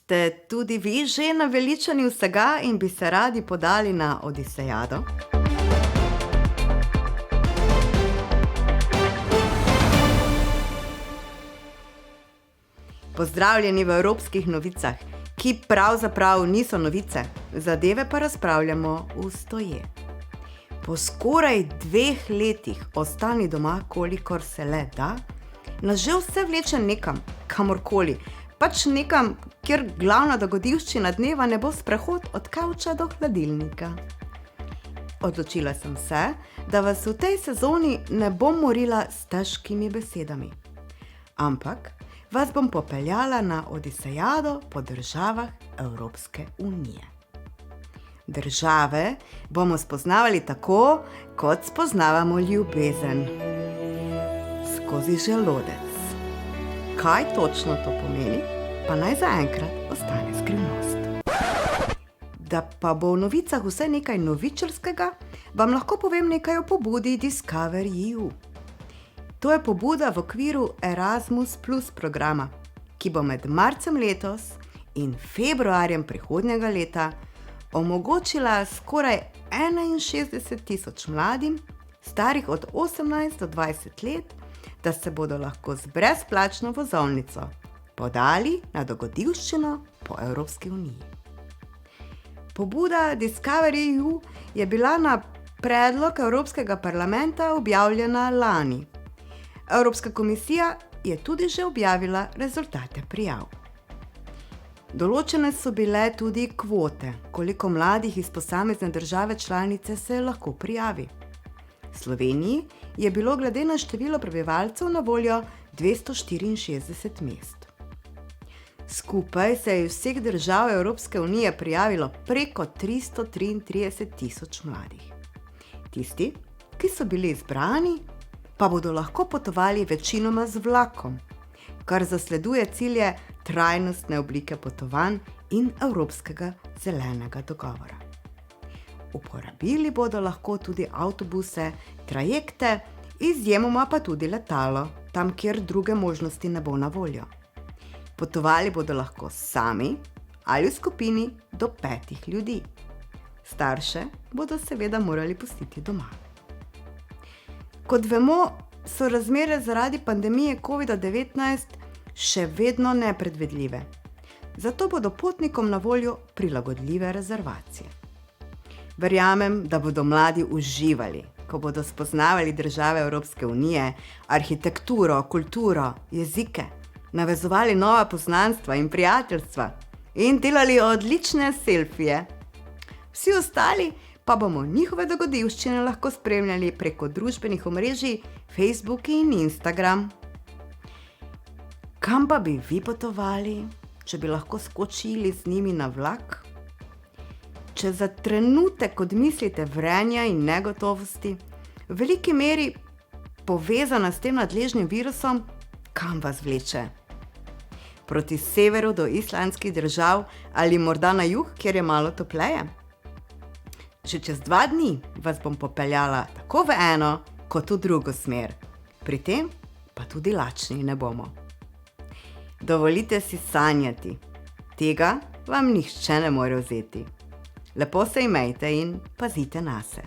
Ste tudi vi že naveličani vsega in bi se radi podali na Odisejado? Pozdravljeni v Evropskih novicah, ki pravzaprav niso novice, zadeve pa razpravljamo v stoje. Po skoraj 2 letih ostani doma, kolikor se le da, nas že vse vleče nekam, kamorkoli, pač nekam, kjer glavna dogodivščina dneva ne bo sprehod od kavča do hladilnika. Odločila sem se, da vas v tej sezoni ne bom morila s težkimi besedami, ampak vas bom popeljala na Odisejado po državah Evropske unije. Države bomo spoznavali tako, kot spoznavamo ljubezen. Skozi želodec. Kaj točno to pomeni, pa naj zaenkrat ostane skrivnost. Da pa bo v novicah vse nekaj novičarskega, vam lahko povem nekaj o pobudi Discovery EU. To je pobuda v okviru Erasmus Plus programa, ki bo med marcem letos in februarjem prihodnjega leta omogočila skoraj 61.000 mladim, starih od 18 do 20 let, da se bodo lahko z brezplačno vozovnico podali na dogodivščino po Evropski uniji. Pobuda Discovery EU je bila na predlog Evropskega parlamenta objavljena lani. Evropska komisija je tudi že objavila rezultate prijav. Določene so bile tudi kvote, koliko mladih iz posamezne države članice se lahko prijavi. Sloveniji je bilo glede na število prebivalcev na voljo 264 mest. Skupaj se je iz vseh držav Evropske unije prijavilo preko 333.000 mladih. Tisti, ki so bili izbrani, pa bodo lahko potovali večinoma z vlakom, kar zasleduje cilje trajnostne oblike potovanj in Evropskega zelenega dogovora. Uporabili bodo lahko tudi avtobuse, trajekte, izjemoma pa tudi letalo, tam kjer druge možnosti ne bo na voljo. Potovali bodo lahko sami ali v skupini do 5 ljudi. Starše bodo seveda morali pustiti doma. Kot vemo, so razmere zaradi pandemije COVID-19 še vedno nepredvidljive. Zato bodo potnikom na voljo prilagodljive rezervacije. Verjamem, da bodo mladi uživali, ko bodo spoznavali države Evropske unije, arhitekturo, kulturo, jezike, navezovali nova poznanstva in prijateljstva in delali odlične selfije. Vsi ostali pa bomo njihove dogodivščine lahko spremljali preko družbenih omrežij Facebook in Instagram. Kam pa bi vi potovali, če bi lahko skočili z njimi na vlak? Če za trenutek odmislite vrenja in negotovosti, v veliki meri povezana s tem nadležnim virusom, kam vas vleče? Proti severu do islandskih držav ali morda na jug, kjer je malo topleje? Že čez 2 dni vas bom popeljala tako v eno, kot v drugo smer. Pri tem pa tudi lačni ne bomo. Dovolite si sanjati. Tega vam nihče ne more vzeti. Lepo se imejte in pazite nase.